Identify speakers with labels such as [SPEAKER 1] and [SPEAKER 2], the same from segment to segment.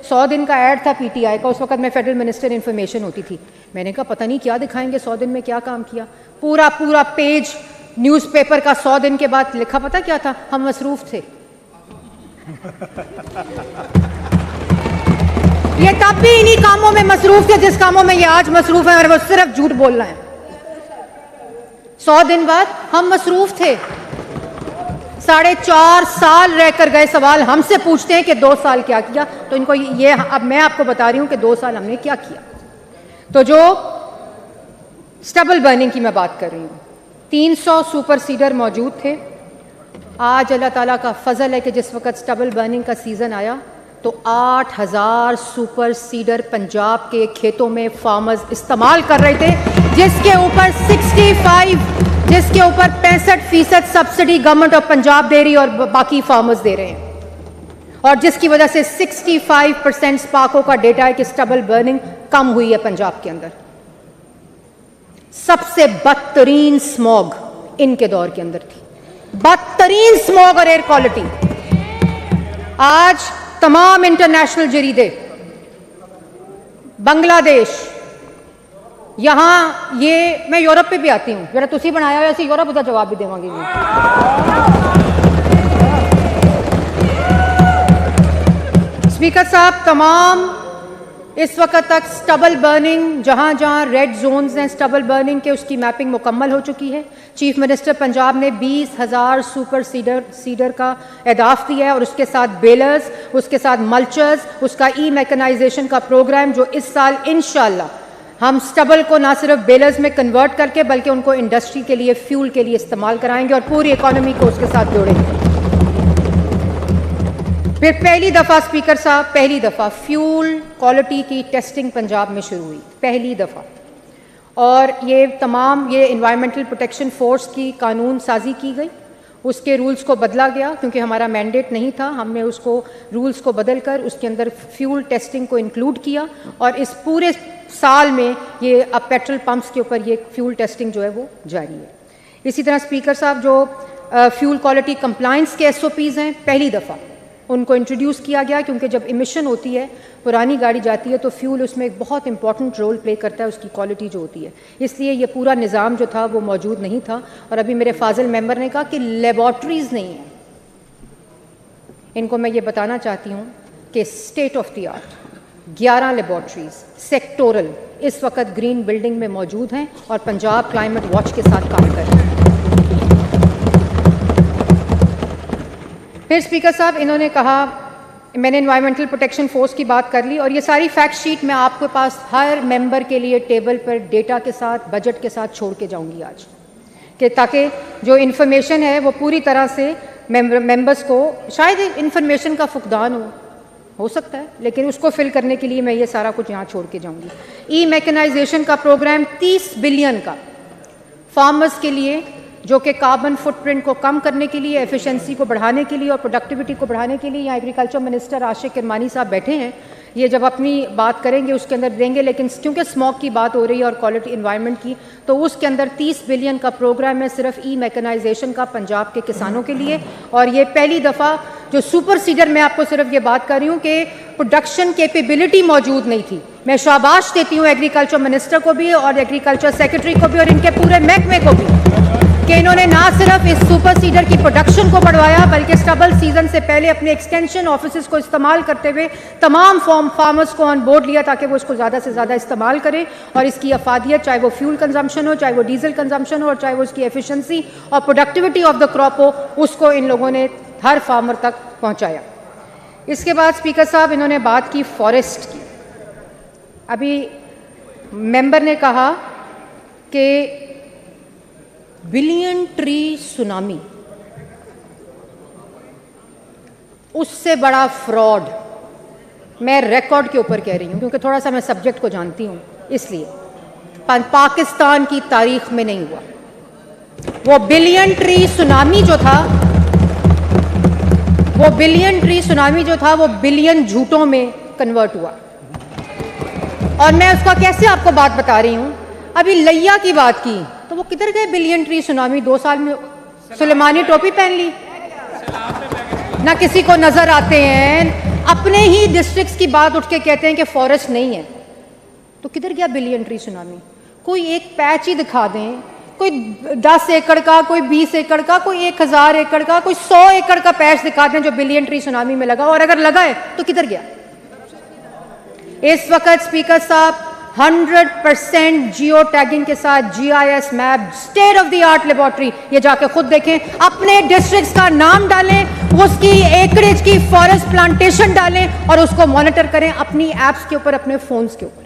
[SPEAKER 1] 100 दिन का ऐड था पीटीआई का, उस वक्त मैं फेडरल मिनिस्टर इन्फॉर्मेशन होती थी। मैंने कहा पता नहीं क्या दिखाएंगे, 100 दिन में क्या काम किया। पूरा पेज न्यूज़पेपर का 100 दिन के बाद लिखा पता क्या था, हम मसरूफ थे। ये तब भी इन्हीं कामों में मसरूफ थे जिस कामों में ये आज मसरूफ है, और वो सिर्फ झूठ बोल रहे हैं। 100 दिन बाद हम मसरूफ थे। 4.5 साल रहकर गए, सवाल हमसे पूछते हैं कि 2 साल क्या किया। तो इनको ये अब मैं आपको बता रही हूं कि 2 साल हमने क्या किया। तो जो स्टबल बर्निंग की मैं बात कर रही हूं, 300 सुपर सीडर मौजूद थे। आज अल्लाह ताला का फजल है कि जिस वक्त स्टबल बर्निंग का सीजन आया तो 8000 सुपर सीडर पंजाब के खेतों में फार्मर्स इस्तेमाल कर रहे थे, जिसके ऊपर 65% सब्सिडी गवर्नमेंट ऑफ पंजाब दे रही है और बाकी फार्मर्स दे रहे हैं, और जिसकी वजह से 65% स्पाको का डेटा है कि स्टबल बर्निंग कम हुई है पंजाब के अंदर। सबसे बदतरीन स्मॉग इनके दौर के अंदर थी, बदतरीन स्मॉग और एयर क्वालिटी। आज तमाम इंटरनेशनल जरीदे, बांग्लादेश, यहां ये मैं यूरोप पे भी आती हूं, जरा तुसी बनाया हुआ ऐसे यूरोप का जवाब भी देवांगी। स्पीकर साहब, तमाम इस वक्त तक स्टबल बर्निंग जहां जहां रेड जोन्स हैं स्टबल बर्निंग के, उसकी मैपिंग मुकम्मल हो चुकी है। चीफ मिनिस्टर पंजाब ने 20,000 सुपर सीडर का एहदाफ दिया है, और उसके साथ बेलर्स, उसके साथ मल्चर्स, उसका ई मैकेनाइजेशन का प्रोग्राम, जो इस साल इंशाल्लाह हम स्टबल को ना सिर्फ बेलर्स में कन्वर्ट करके बल्कि उनको इंडस्ट्री के लिए, फ्यूल के लिए इस्तेमाल कराएंगे और पूरी इकोनॉमी को उसके साथ जोड़ेंगे। फिर पहली दफ़ा स्पीकर साहब, पहली दफ़ा फ्यूल क्वालिटी की टेस्टिंग पंजाब में शुरू हुई, पहली दफ़ा। और ये तमाम ये इन्वायरमेंटल प्रोटेक्शन फोर्स की कानून साजी की गई, उसके रूल्स को बदला गया क्योंकि हमारा मैंडेट नहीं था। हमने उसको रूल्स को बदल कर उसके अंदर फ्यूल टेस्टिंग को इंक्लूड किया, और इस पूरे साल में ये अब पेट्रोल पंप्स के ऊपर ये फ्यूल टेस्टिंग जो है वो जारी है। इसी तरह स्पीकर साहब, जो फ्यूल क्वालिटी कंप्लायंस के SOPs हैं, पहली दफ़ा उनको इंट्रोड्यूस किया गया, क्योंकि जब इमिशन होती है, पुरानी गाड़ी जाती है, तो फ्यूल उसमें एक बहुत इंपॉर्टेंट रोल प्ले करता है, उसकी क्वालिटी जो होती है। इसलिए ये पूरा निज़ाम जो था वो मौजूद नहीं था। और अभी मेरे फाजिल मेंबर ने कहा कि लेबॉर्ट्रीज़ नहीं हैं। इनको मैं ये बताना चाहती हूँ कि state of the art 11 laboratories sectoral इस वक्त ग्रीन बिल्डिंग में मौजूद हैं और पंजाब क्लाइमेट वॉच के साथ काम कर रहे हैं। फिर स्पीकर साहब, इन्होंने कहा, मैंने इन्वायरमेंटल प्रोटेक्शन फोर्स की बात कर ली, और ये सारी फैक्ट शीट मैं आपके पास हर मेंबर के लिए टेबल पर डेटा के साथ, बजट के साथ छोड़ के जाऊंगी आज, कि ताकि जो इन्फॉर्मेशन है वो पूरी तरह से मेंबर्स को, शायद इन्फॉर्मेशन का फुकदान हो सकता है, लेकिन उसको फिल करने के लिए मैं ये सारा कुछ यहाँ छोड़ के जाऊंगी। ई मैकेनाइजेशन का प्रोग्राम 30 बिलियन का फार्मर्स के लिए, जो कि कार्बन फुटप्रिंट को कम करने के लिए, एफिशिएंसी को बढ़ाने के लिए और प्रोडक्टिविटी को बढ़ाने के लिए। यहाँ एग्रीकल्चर मिनिस्टर आशिक किरमानी साहब बैठे हैं, ये जब अपनी बात करेंगे उसके अंदर देंगे, लेकिन क्योंकि स्मॉग की बात हो रही है और क्वालिटी इन्वायरमेंट की, तो उसके अंदर 30 बिलियन का प्रोग्राम है सिर्फ ई मैकेनाइजेशन का पंजाब के किसानों के लिए। और ये पहली दफ़ा जो सुपर सीडर, मैं आपको सिर्फ ये बात कर रही हूँ कि प्रोडक्शन कैपेबिलिटी मौजूद नहीं थी। मैं शाबाश देती हूँ एग्रीकल्चर मिनिस्टर को भी और एग्रीकल्चर सेक्रेटरी को भी और इनके पूरे महकमे को भी, कि इन्होंने ना सिर्फ इस सुपर सीडर की प्रोडक्शन को बढ़वाया, बल्कि स्टबल सीजन से पहले अपने एक्सटेंशन ऑफिसेज को इस्तेमाल करते हुए तमाम फार्मर्स को ऑन बोर्ड लिया, ताकि वो इसको ज़्यादा से ज़्यादा इस्तेमाल करें और इसकी अफादियत, चाहे वो फ्यूल कंजम्पशन हो, चाहे वो डीजल कंजम्पशन हो, और चाहे वो उसकी एफिशिएंसी और प्रोडक्टिविटी ऑफ द क्रॉप हो, उसको इन लोगों ने हर फार्मर तक पहुँचाया। इसके बाद स्पीकर साहब, इन्होंने बात की फॉरेस्ट की। अभी मेंबर ने कहा कि बिलियन ट्री सुनामी, उससे बड़ा फ्रॉड मैं रिकॉर्ड के ऊपर कह रही हूं, क्योंकि थोड़ा सा मैं सब्जेक्ट को जानती हूं, इसलिए पाकिस्तान की तारीख में नहीं हुआ। वो बिलियन ट्री सुनामी जो था, वो बिलियन झूठों में कन्वर्ट हुआ। और मैं उसका कैसे आपको बात बता रही हूं, अभी लैया की बात की, तो वो किधर गए बिलियन ट्री सुनामी? 2 साल में सुलेमानी टोपी पहन ली, ना किसी को नजर आते हैं, अपने ही डिस्ट्रिक्ट्स की बात उठ के कहते हैं कि फॉरेस्ट नहीं है, तो किधर गया बिलियन ट्री सुनामी? कोई एक पैच ही दिखा दें, कोई 10 एकड़ का, कोई 20 एकड़ का, कोई 1000 एकड़ का, कोई 100 एकड़ का पैच दिखा दें जो बिलियन ट्री सुनामी में लगा, और अगर लगा है तो किधर गया? इस वक्त स्पीकर साहब 100% जियो टैगिंग के साथ GIS map, state of the art laboratory, ये जाके खुद देखें, अपने डिस्ट्रिक्ट्स का नाम डालें, उसकी एकड़ेज की फॉरेस्ट प्लांटेशन डालें और उसको मॉनिटर करें अपनी एप्स के ऊपर, अपने फोन्स के ऊपर।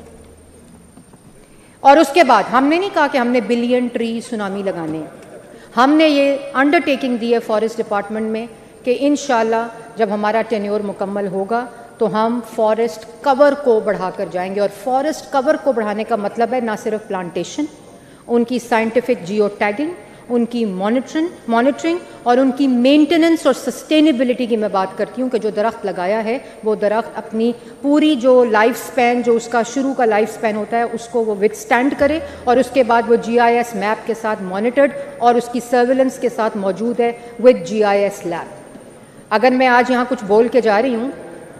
[SPEAKER 1] और उसके बाद हमने नहीं कहा कि हमने बिलियन ट्री सुनामी लगाने हैं, हमने ये अंडरटेकिंग दी है फॉरेस्ट डिपार्टमेंट में कि इंशाल्लाह जब हमारा टेन्योर मुकम्मल होगा तो हम फॉरेस्ट कवर को बढ़ाकर जाएंगे। और फॉरेस्ट कवर को बढ़ाने का मतलब है ना सिर्फ प्लांटेशन, उनकी साइंटिफिक जियो टैगिंग, उनकी मॉनिटरिंग और उनकी मेंटेनेंस और सस्टेनेबिलिटी की मैं बात करती हूँ कि जो दरख्त लगाया है वो दरख्त अपनी पूरी जो लाइफ स्पैन, जो उसका शुरू का लाइफ स्पैन होता है, उसको वो विथस्टैंड करे और उसके बाद वो GIS मैप के साथ मॉनिटर्ड और उसकी सर्विलेंस के साथ मौजूद है विद GIS लैब। अगर मैं आज यहाँ कुछ बोल के जा रही हूँ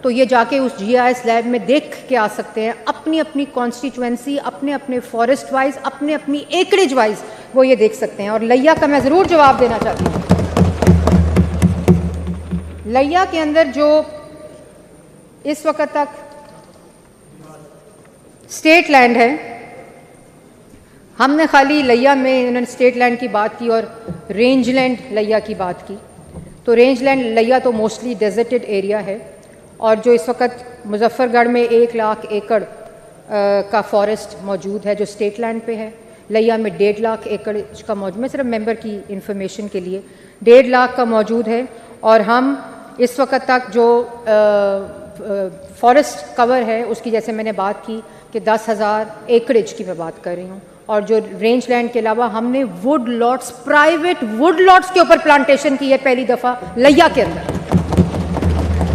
[SPEAKER 1] तो ये जाके उस GIS लैब में देख के आ सकते हैं, अपनी अपनी कॉन्स्टिट्यूएंसी, अपने अपने फॉरेस्ट वाइज, अपने अपनी एकड़ेज वाइज वो ये देख सकते हैं। और लैया का मैं ज़रूर जवाब देना चाहती हूँ। लैया के अंदर जो इस वक्त तक स्टेट लैंड है, हमने खाली लैया में इन्होंने स्टेट लैंड की बात की और रेंज लैंड लैया की बात की। तो रेंज लैंड लैया तो मोस्टली डेजर्टेड एरिया है और जो इस वक्त मुजफ्फरगढ़ में 1 लाख एकड़ का फॉरेस्ट मौजूद है जो स्टेट लैंड पे है। लैया में 1.5 लाख एकड़ का मौजूद, मैं सिर्फ मेंबर की इंफॉर्मेशन के लिए 1.5 लाख का मौजूद है। और हम इस वक्त तक जो फॉरेस्ट कवर है उसकी जैसे मैंने बात की कि 10,000 एकड़ेज की मैं बात कर रही हूँ। और जो रेंज लैंड के अलावा हमने would lots, private would lots के ऊपर प्लांटेशन की है पहली दफ़ा लैया के अंदर।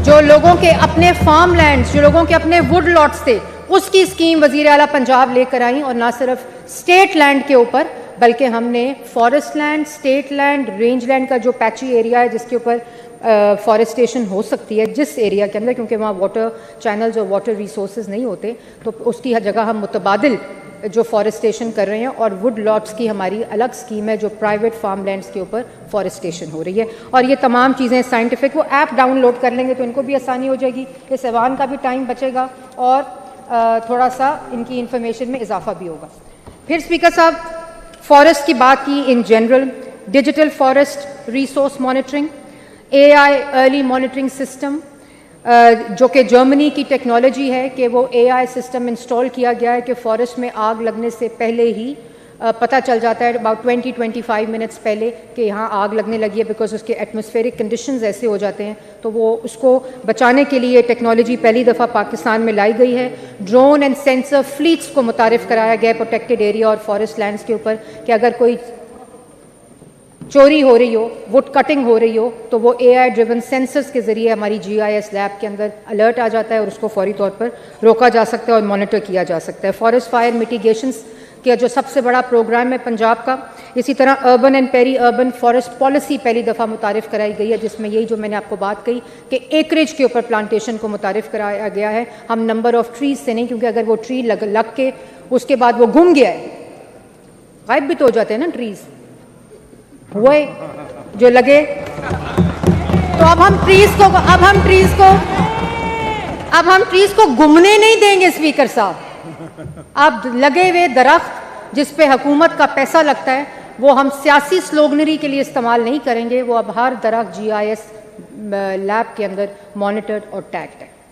[SPEAKER 1] जो लोगों के अपने फार्म लैंड्स, जो लोगों के अपने वुड लॉट्स थे, उसकी स्कीम वज़ीर आला पंजाब लेकर आई। और ना सिर्फ स्टेट लैंड के ऊपर बल्कि हमने forest land, state land, range land का जो पैची एरिया है जिसके ऊपर फॉरेस्टेशन हो सकती है जिस एरिया के अंदर, क्योंकि वहाँ वाटर चैनल्स और वाटर रिसोर्सेज नहीं होते, तो उसकी हर जगह हम मुतबादिल जो फॉरेस्टेशन कर रहे हैं। और वुड लॉट्स की हमारी अलग स्कीम है जो प्राइवेट फार्म लैंड्स के ऊपर फॉरेस्टेशन हो रही है। और ये तमाम चीज़ें साइंटिफिक, वो ऐप डाउनलोड कर लेंगे तो इनको भी आसानी हो जाएगी, इस ऐवान का भी टाइम बचेगा और थोड़ा सा इनकी इंफॉर्मेशन में इजाफा भी होगा। फिर स्पीकर साहब, फॉरेस्ट की बात की in general, digital forest resource monitoring, AI early monitoring system जो कि जर्मनी की टेक्नोलॉजी है कि वो AI सिस्टम इंस्टॉल किया गया है कि फॉरेस्ट में आग लगने से पहले ही पता चल जाता है अबाउट 20-25 मिनट्स पहले कि यहाँ आग लगने लगी है, बिकॉज उसके एटमॉस्फेरिक कंडीशंस ऐसे हो जाते हैं। तो वो उसको बचाने के लिए टेक्नोलॉजी पहली दफ़ा पाकिस्तान में लाई गई है। ड्रोन एंड सेंसर फ्लीट्स को मुतारिफ कराया गया है प्रोटेक्टेड एरिया और फॉरेस्ट लैंड्स के ऊपर कि अगर कोई चोरी हो रही हो, वुड कटिंग हो रही हो, तो वो AI ड्रिवन सेंसर्स के ज़रिए हमारी GIS लैब के अंदर अलर्ट आ जाता है और उसको फौरी तौर पर रोका जा सकता है और मॉनिटर किया जा सकता है। फॉरेस्ट फायर मिटिगेशंस का जो सबसे बड़ा प्रोग्राम है पंजाब का, इसी तरह urban and peri urban forest policy पहली दफ़ा मुतारिफ कराई गई है, जिसमें यही जो मैंने आपको बात कही कि एकरेज के ऊपर प्लांटेशन को मुतारिफ कराया गया है। हम नंबर ऑफ ट्रीज से नहीं, क्योंकि अगर वो ट्री लग के उसके बाद वो गुम गया है, गायब भी तो हो जाते हैं ना ट्रीज, हुए जो लगे, तो अब हम ट्रीज को गुमने नहीं देंगे स्पीकर साहब। अब लगे हुए दरख्त जिस पे हुकूमत का पैसा लगता है वो हम सियासी स्लोगनरी के लिए इस्तेमाल नहीं करेंगे, वो अब हर दरख्त GIS लैब के अंदर मॉनिटर्ड और टैग्ड है।